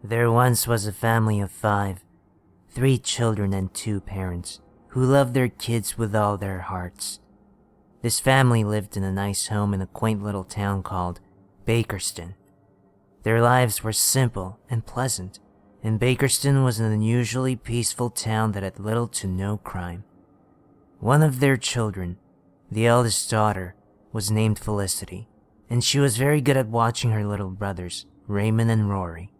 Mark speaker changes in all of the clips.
Speaker 1: There once was a family of 5, 3 children and 2 parents, who loved their kids with all their hearts. This family lived in a nice home in a quaint little town called Bakerston. Their lives were simple and pleasant, and Bakerston was an unusually peaceful town that had little to no crime. One of their children, the eldest daughter, was named Felicity, and she was very good at watching her little brothers, Raymond and Rory.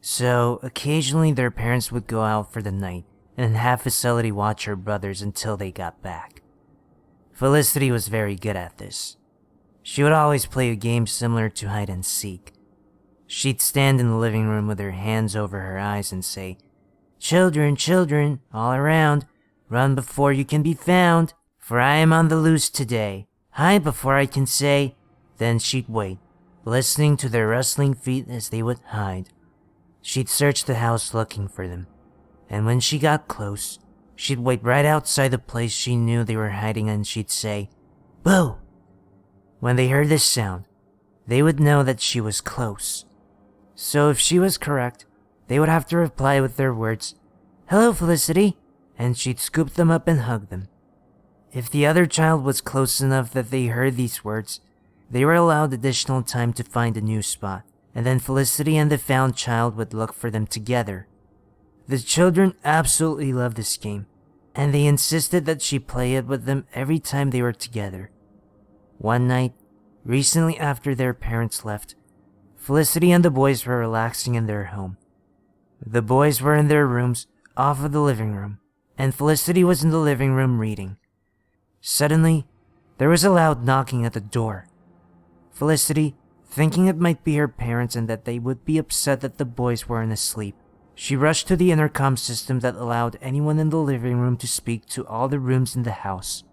Speaker 1: So, occasionally their parents would go out for the night and have Felicity watch her brothers until they got back. Felicity was very good at this. She would always play a game similar to hide and seek. She'd stand in the living room with her hands over her eyes and say, "Children, children, all around, run before you can be found, for I am on the loose today. Hide before I can say." Then she'd wait, listening to their rustling feet as they would hide. She'd search the house looking for them, and when she got close, she'd wait right outside the place she knew they were hiding and she'd say, "Boo!" When they heard this sound, they would know that she was close. So if she was correct, they would have to reply with their words, "Hello, Felicity," and she'd scoop them up and hug them. If the other child was close enough that they heard these words, they were allowed additional time to find a new spot, and then Felicity and the found child would look for them together. The children absolutely loved this game, and they insisted that she play it with them every time they were together. One night, recently after their parents left, Felicity and the boys were relaxing in their home. The boys were in their rooms off of the living room, and Felicity was in the living room reading. Suddenly, there was a loud knocking at the door. Felicity, thinking it might be her parents and that they would be upset that the boys weren't asleep, she rushed to the intercom system that allowed anyone in the living room to speak to all the rooms in the house.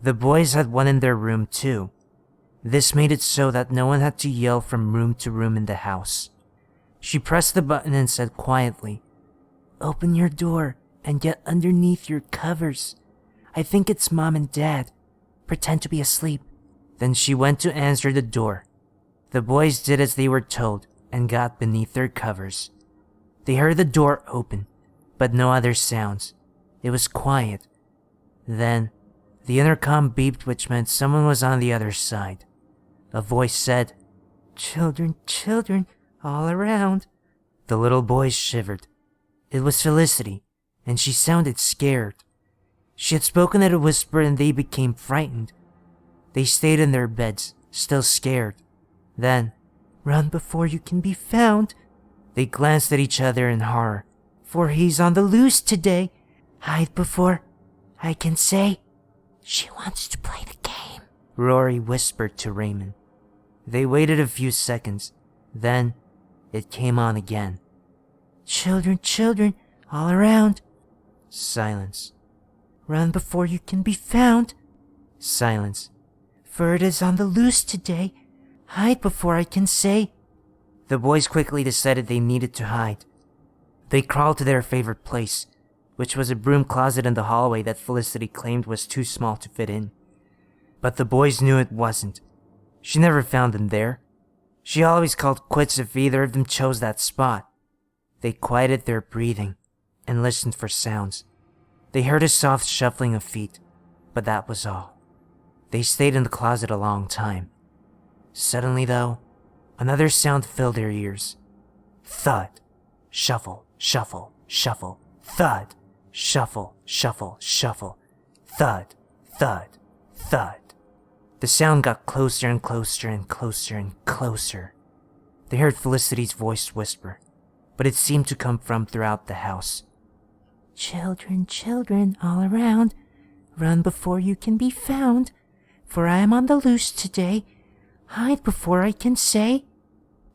Speaker 1: The boys had one in their room too. This made it so that no one had to yell from room to room in the house. She pressed the button and said quietly, "Open your door and get underneath your covers. I think it's Mom and Dad. Pretend to be asleep." Then she went to answer the door. The boys did as they were told and got beneath their covers. They heard the door open, but no other sounds. It was quiet. Then, the intercom beeped, which meant someone was on the other side. A voice said, "Children, children, all around." The little boys shivered. It was Felicity, and she sounded scared. She had spoken at a whisper and they became frightened. They stayed in their beds, still scared. Then, "Run before you can be found." They glanced at each other in horror. "For he's on the loose today. Hide before I can say." "She wants to play the game," Rory whispered to Raymond. They waited a few seconds. Then, it came on again. "Children, children, all around." Silence. "Run before you can be found." Silence. "For it is on the loose today. Hide before I can say." The boys quickly decided they needed to hide. They crawled to their favorite place, which was a broom closet in the hallway that Felicity claimed was too small to fit in. But the boys knew it wasn't. She never found them there. She always called quits if either of them chose that spot. They quieted their breathing and listened for sounds. They heard a soft shuffling of feet, but that was all. They stayed in the closet a long time. Suddenly, though, another sound filled their ears. Thud. Shuffle, shuffle, shuffle. Thud. Shuffle, shuffle, shuffle. Thud, thud, thud. The sound got closer and closer and closer and closer. They heard Felicity's voice whisper, but it seemed to come from throughout the house. "Children, children, all around. Run before you can be found. For I am on the loose today. Hide before I can say."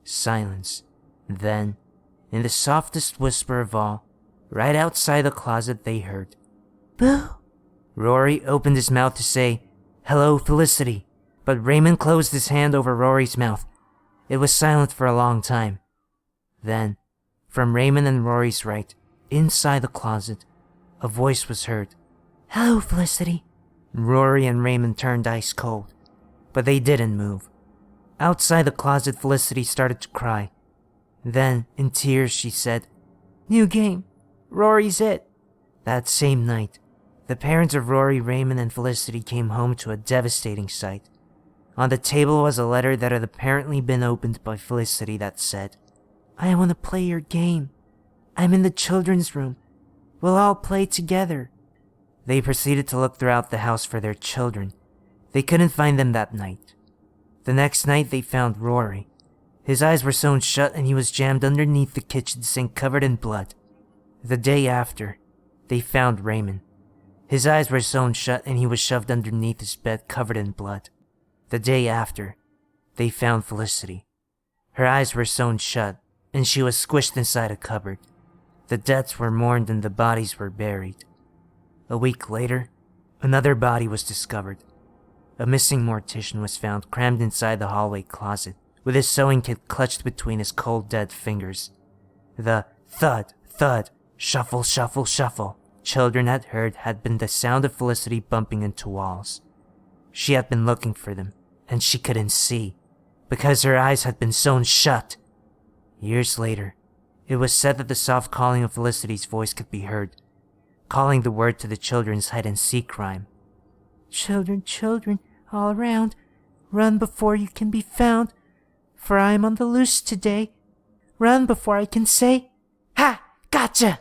Speaker 1: Silence. Then, in the softest whisper of all, right outside the closet they heard, "Boo!" Rory opened his mouth to say, "Hello, Felicity," but Raymond closed his hand over Rory's mouth. It was silent for a long time. Then, from Raymond and Rory's right, inside the closet, a voice was heard. "Hello, Felicity." Rory and Raymond turned ice cold, but they didn't move. Outside the closet, Felicity started to cry. Then, in tears, she said, "New game. Rory's it." That same night, the parents of Rory, Raymond, and Felicity came home to a devastating sight. On the table was a letter that had apparently been opened by Felicity that said, "I want to play your game. I'm in the children's room. We'll all play together." They proceeded to look throughout the house for their children. They couldn't find them that night. The next night they found Rory. His eyes were sewn shut and he was jammed underneath the kitchen sink covered in blood. The day after, they found Raymond. His eyes were sewn shut and he was shoved underneath his bed covered in blood. The day after, they found Felicity. Her eyes were sewn shut and she was squished inside a cupboard. The deaths were mourned and the bodies were buried. A week later, another body was discovered. A missing mortician was found crammed inside the hallway closet, with his sewing kit clutched between his cold dead fingers. The thud, thud, shuffle, shuffle, shuffle children had heard had been the sound of Felicity bumping into walls. She had been looking for them, and she couldn't see, because her eyes had been sewn shut. Years later, it was said that the soft calling of Felicity's voice could be heard, calling the word to the children's hide-and-seek rhyme. "Children, children, all around, run before you can be found, for I am on the loose today. Run before I can say, 'Ha! Gotcha!'"